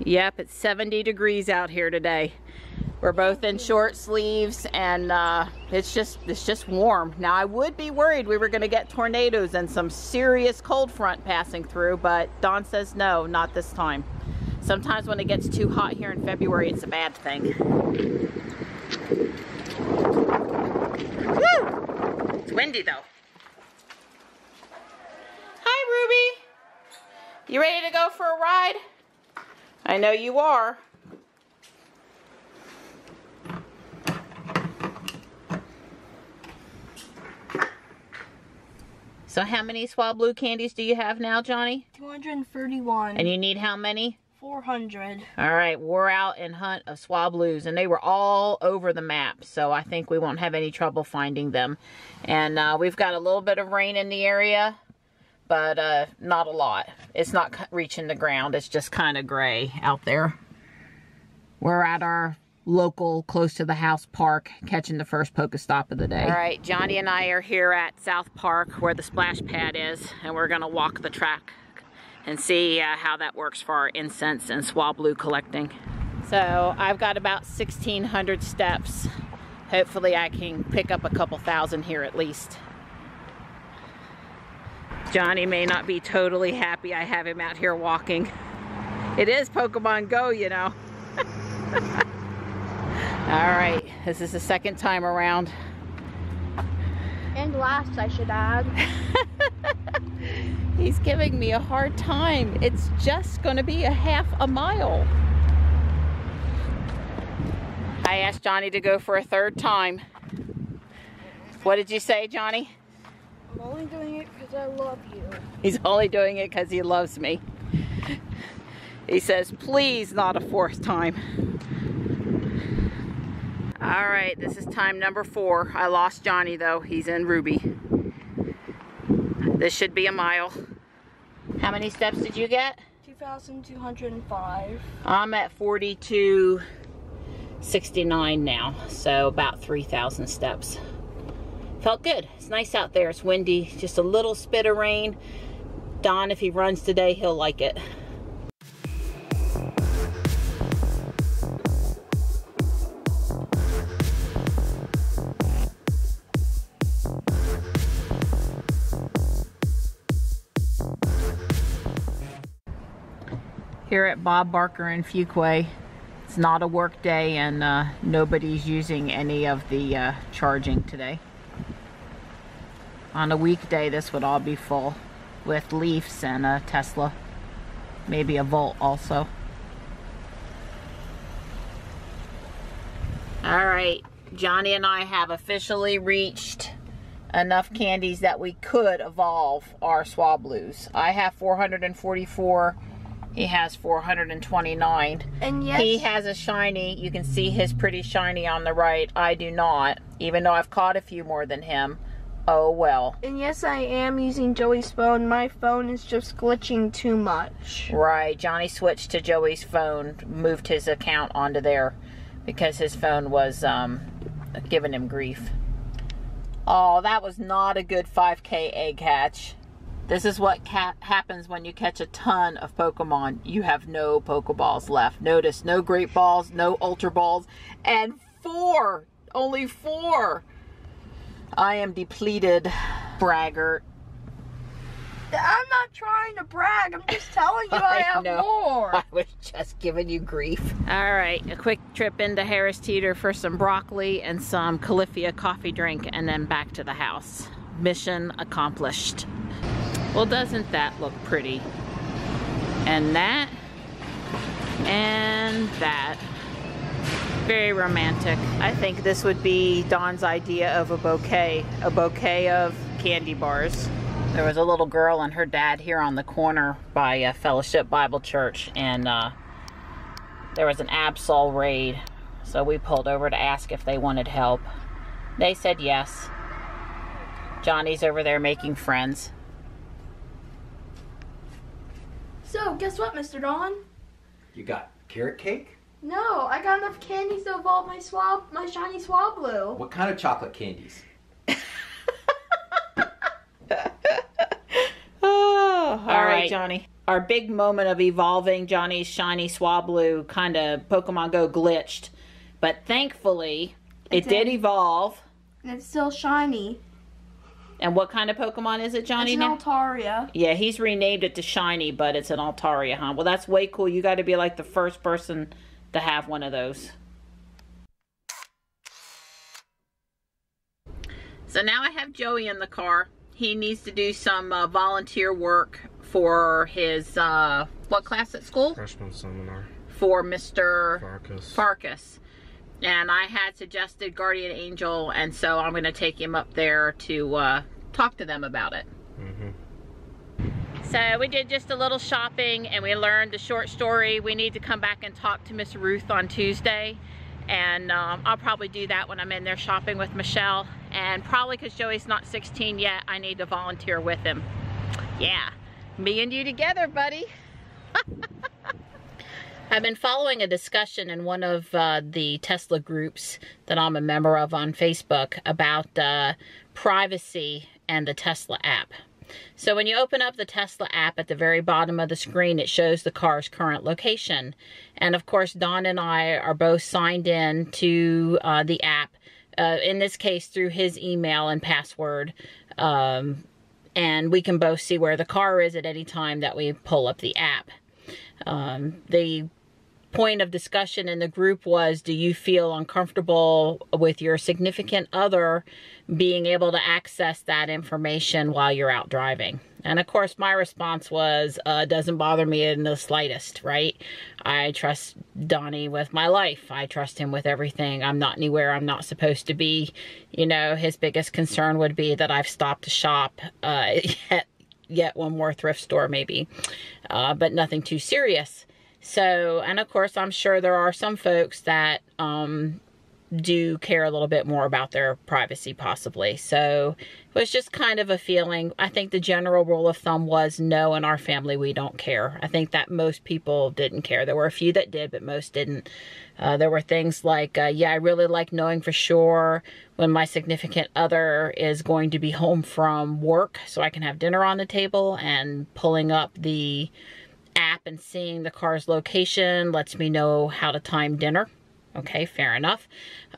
Yep, it's 70 degrees out here today. We're both in short sleeves, and it's just warm. Now, I would be worried we were going to get tornadoes and some serious cold front passing through, but Dawn says no, not this time. Sometimes when it gets too hot here in February, it's a bad thing. Woo! It's windy though. Hi, Ruby. You ready to go for a ride? I know you are. So how many Swablu candies do you have now, Johnny? 231. And you need how many? 400. All right, we're out in hunt of Swablu's, and they were all over the map, so I think we won't have any trouble finding them. And we've got a little bit of rain in the area, but not a lot. It's not reaching the ground. It's just kind of gray out there. We're at our local, close to the house park, catching the first Pokestop of the day. All right, Johnny and I are here at South Park where the splash pad is, and we're gonna walk the track and see how that works for our incense and Swablu collecting. So I've got about 1,600 steps. Hopefully I can pick up a couple thousand here at least. Johnny may not be totally happy I have him out here walking. It is Pokemon Go, you know. All right, this is the second time around. And last, I should add. He's giving me a hard time. It's just going to be a half a mile. I asked Johnny to go for a third time. What did you say, Johnny? I'm only doing it because I love you. He's only doing it because he loves me. He says, please, not a fourth time. All right, this is time number 4. I lost Johnny though. He's in Ruby. This should be a mile. How many steps did you get? 2,205. I'm at 4,269 now, so about 3,000 steps. Felt good. It's nice out there. It's windy. Just a little spit of rain. Don, if he runs today, he'll like it. Here at Bob Barker in Fuquay, it's not a work day, and nobody's using any of the charging today. On a weekday, this would all be full with Leafs and a Tesla, maybe a Volt also. All right, Johnny and I have officially reached enough candies that we could evolve our Swablus. I have 444. He has 429. And yes, he has a shiny. You can see his pretty shiny on the right. I do not, even though I've caught a few more than him. Oh well. And yes, I am using Joey's phone. My phone is just glitching too much. Right, Johnny switched to Joey's phone, moved his account onto there because his phone was giving him grief. Oh, that was not a good 5K egg hatch. This is what happens when you catch a ton of Pokemon. You have no Pokeballs left. Notice, no Great Balls, no Ultra Balls, and 4! Only 4! I am depleted, braggart. I'm not trying to brag. I'm just telling you I have more. I was just giving you grief. All right, a quick trip into Harris Teeter for some broccoli and some Califia coffee drink, and then back to the house. Mission accomplished. Well, doesn't that look pretty? And that. And that. Very romantic. I think this would be Dawn's idea of a bouquet of candy bars. There was a little girl and her dad here on the corner by Fellowship Bible Church, and there was an Absol raid, so we pulled over to ask if they wanted help. They said yes. Johnny's over there making friends. So, guess what, Mr. Don? You got carrot cake? No, I got enough candies to evolve my shiny Swablu. What kind of chocolate candies? Oh, all right, Johnny. our big moment of evolving Johnny's shiny Swablu kind of Pokemon Go glitched. But thankfully, it did evolve. And it's still shiny. And what kind of Pokemon is it, Johnny? It's an Altaria. Yeah, he's renamed it to Shiny, but it's an Altaria, huh? Well, that's way cool. You got to be like the first person to have one of those. So now I have Joey in the car. He needs to do some volunteer work for his, what class at school? Freshman seminar. For Mr. Farkas. And I had suggested Guardian Angel, and so I'm going to take him up there to talk to them about it. So we did just a little shopping, and we learned the short story. We need to come back and talk to Miss Ruth on Tuesday. And I'll probably do that when I'm in there shopping with Michelle. And probably because Joey's not 16 yet, I need to volunteer with him. Yeah, me and you together, buddy. I've been following a discussion in one of the Tesla groups that I'm a member of on Facebook about privacy and the Tesla app. So when you open up the Tesla app, at the very bottom of the screen, it shows the car's current location. And of course, Don and I are both signed in to the app, in this case through his email and password. And we can both see where the car is at any time that we pull up the app. The point of discussion in the group was, do you feel uncomfortable with your significant other being able to access that information while you're out driving? And of course my response was, doesn't bother me in the slightest, right? I trust Donnie with my life. I trust him with everything. I'm not anywhere I'm not supposed to be. You know, his biggest concern would be that I've stopped to shop yet one more thrift store maybe, but nothing too serious. So, and of course, I'm sure there are some folks that do care a little bit more about their privacy, possibly. So, it was just kind of a feeling. I think the general rule of thumb was, no, in our family, we don't care. I think that most people didn't care. There were a few that did, but most didn't. There were things like, yeah, I really like knowing for sure when my significant other is going to be home from work so I can have dinner on the table, and pulling up the app and seeing the car's location lets me know how to time dinner. Okay, fair enough.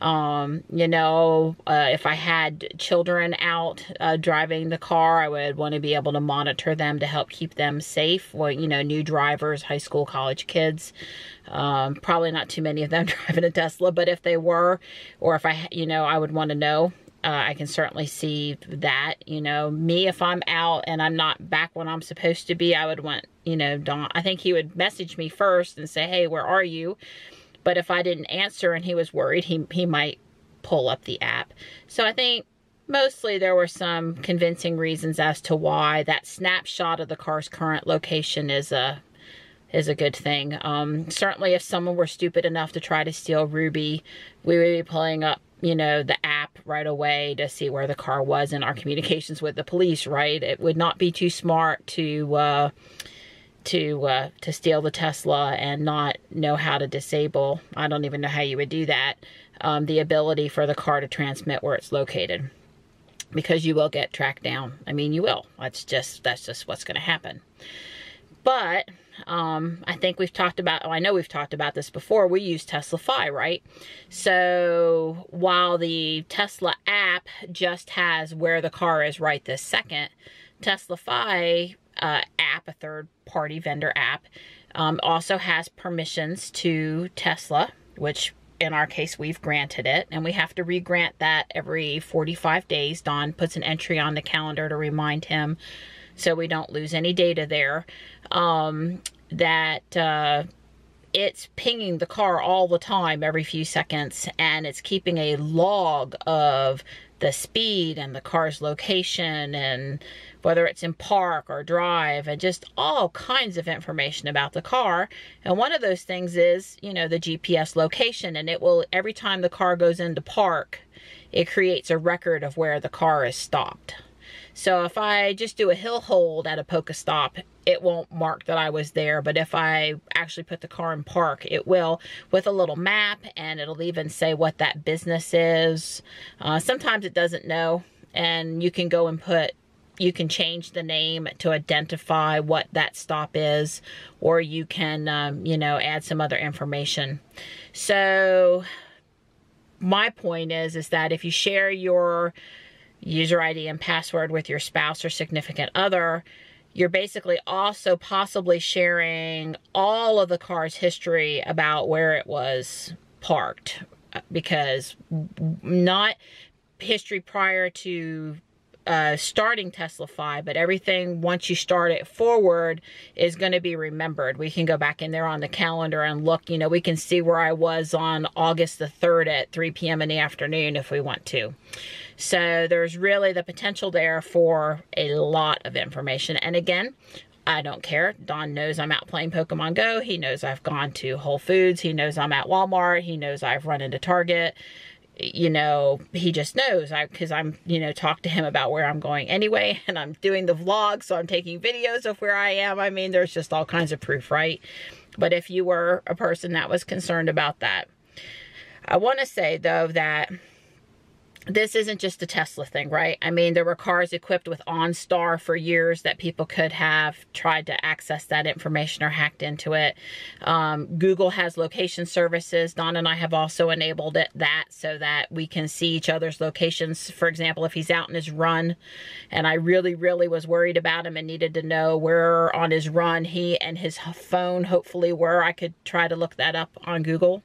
You know, if I had children out driving the car, I would want to be able to monitor them to help keep them safe. Well, you know, new drivers, high school, college kids. Probably not too many of them driving a Tesla, but if they were, or if I, you know, I would want to know. I can certainly see that. You know, me, if I'm out and I'm not back when I'm supposed to be, I would want, you know, Don, I think he would message me first and say, hey, where are you? But if I didn't answer and he was worried, he might pull up the app. So I think mostly there were some convincing reasons as to why that snapshot of the car's current location is a good thing. Certainly if someone were stupid enough to try to steal Ruby, we would be pulling up, you know, the app right away to see where the car was in our communications with the police, right? It would not be too smart to steal the Tesla and not know how to disable, I don't even know how you would do that, the ability for the car to transmit where it's located. Because you will get tracked down. I mean, you will. That's just what's going to happen. But I think we've talked about, I know we've talked about this before, we use Tesla Fi, right? So while the Tesla app just has where the car is right this second, Tesla Fi app, a third-party vendor app, also has permissions to Tesla, which in our case we've granted it, and we have to re-grant that every 45 days. Don puts an entry on the calendar to remind him so we don't lose any data there. That it's pinging the car all the time, every few seconds, and it's keeping a log of the speed and the car's location and whether it's in park or drive, and just all kinds of information about the car. And one of those things is, you know, the GPS location, and it will, every time the car goes into park, it creates a record of where the car is stopped. So if I just do a hill hold at a Pokestop, it won't mark that I was there. But if I actually put the car in park, it will, with a little map, and it'll even say what that business is. Sometimes it doesn't know, and you can go and put you can change the name to identify what that stop is, or you can, you know, add some other information. So my point is that if you share your user ID and password with your spouse or significant other, you're basically also possibly sharing all of the car's history about where it was parked, because not history prior to starting Teslify, but everything once you start it forward is going to be remembered. We can go back in there on the calendar and look, you know, we can see where I was on August the 3rd at 3 p.m. in the afternoon if we want to. So there's really the potential there for a lot of information. And again, I don't care. Don knows I'm out playing Pokemon Go. He knows I've gone to Whole Foods. He knows I'm at Walmart. He knows I've run into Target. You know, he just knows, because I'm, you know, talk to him about where I'm going anyway, and I'm doing the vlog, so I'm taking videos of where I am. I mean, there's just all kinds of proof, right? But if you were a person that was concerned about that, I want to say, though, that this isn't just a Tesla thing, right? I mean, there were cars equipped with OnStar for years that people could have tried to access that information or hacked into it. Google has location services. Don and I have also enabled that so that we can see each other's locations. For example, if he's out in his run and I really, really was worried about him and needed to know where on his run he and his phone hopefully were, I could try to look that up on Google,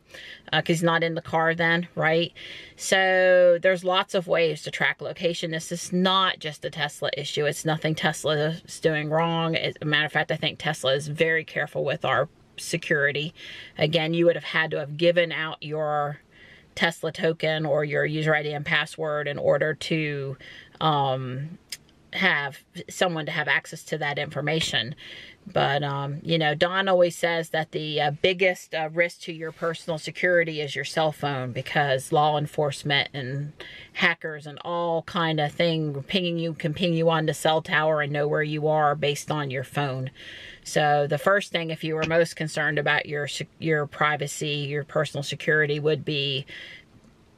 because he's not in the car then, right? So there's lots of ways to track location. This is not just a Tesla issue. It's nothing Tesla is doing wrong. As a matter of fact, I think Tesla is very careful with our security. Again, you would have had to have given out your Tesla token or your user ID and password in order to have someone to have access to that information. But, you know, Don always says that the biggest risk to your personal security is your cell phone, because law enforcement and hackers and all kind of thing can ping you on the cell tower and know where you are based on your phone. So the first thing, if you were most concerned about your privacy, your personal security, would be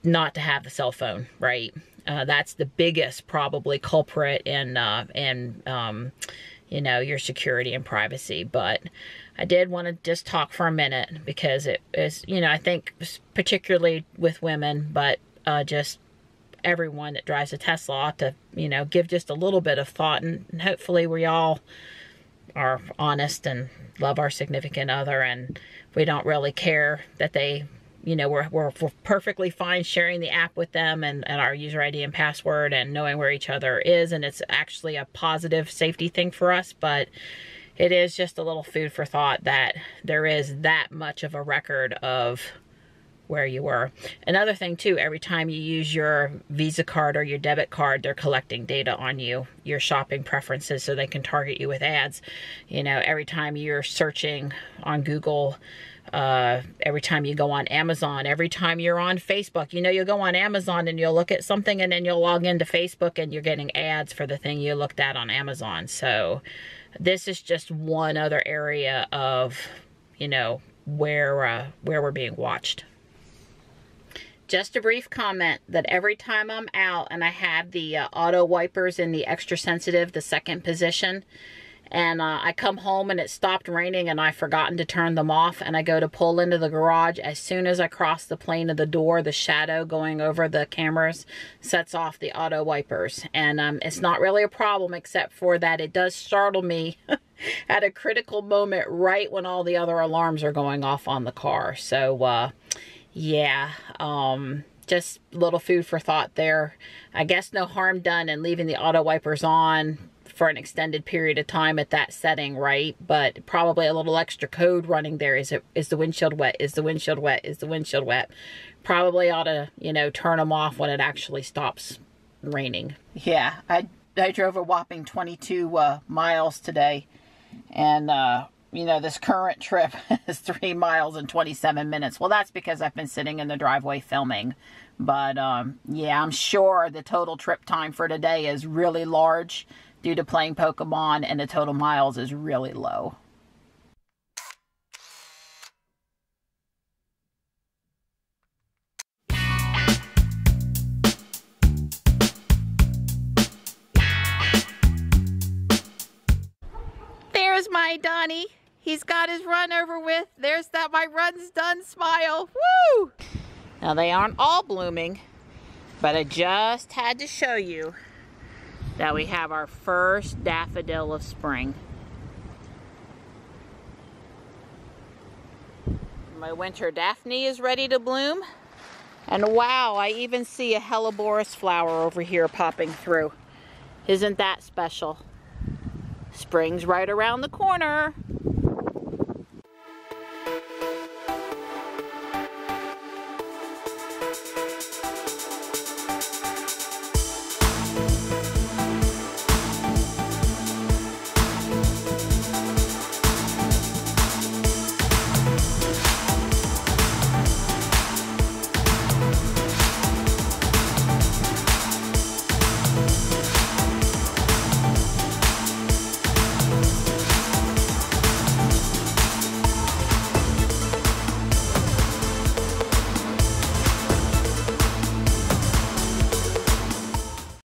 not to have the cell phone, right? That's the biggest probably culprit in you know, your security and privacy. But I did want to just talk for a minute, because it is, you know, I think particularly with women, but just everyone that drives a Tesla ought to, you know, give just a little bit of thought, and hopefully we all are honest and love our significant other, and we don't really care that they, you know, we're perfectly fine sharing the app with them and our user ID and password and knowing where each other is. And it's actually a positive safety thing for us, but it is just a little food for thought that there is that much of a record of where you were. Another thing too, every time you use your Visa card or your debit card, they're collecting data on you, your shopping preferences, so they can target you with ads. You know, every time you're searching on Google, every time you go on Amazon, every time you're on Facebook, you know, you'll go on Amazon and you'll look at something and then you'll log into Facebook and you're getting ads for the thing you looked at on Amazon. So this is just one other area of, you know, where we're being watched. Just a brief comment that every time I'm out and I have the auto wipers in the extra sensitive, the second position, and I come home and it stopped raining and I've forgotten to turn them off, and I go to pull into the garage, as soon as I cross the plane of the door, the shadow going over the cameras sets off the auto wipers. And it's not really a problem, except for that it does startle me at a critical moment right when all the other alarms are going off on the car. So yeah, just a little food for thought there. I guess no harm done in leaving the auto wipers on for an extended period of time at that setting, right? But probably a little extra code running there. Is the windshield wet? Is the windshield wet? Is the windshield wet? Probably ought to, you know, turn them off when it actually stops raining. Yeah, I drove a whopping 22 miles today, and you know, this current trip is 3 miles and 27 minutes. Well, that's because I've been sitting in the driveway filming. But yeah, I'm sure the total trip time for today is really large due to playing Pokemon, and the total miles is really low. my Donnie. He's got his run over with. There's that my run's done smile. Woo! Now they aren't all blooming, but I just had to show you that we have our first daffodil of spring. My winter daphne is ready to bloom. And wow, I even see a helleborus flower over here popping through. Isn't that special? Spring's right around the corner.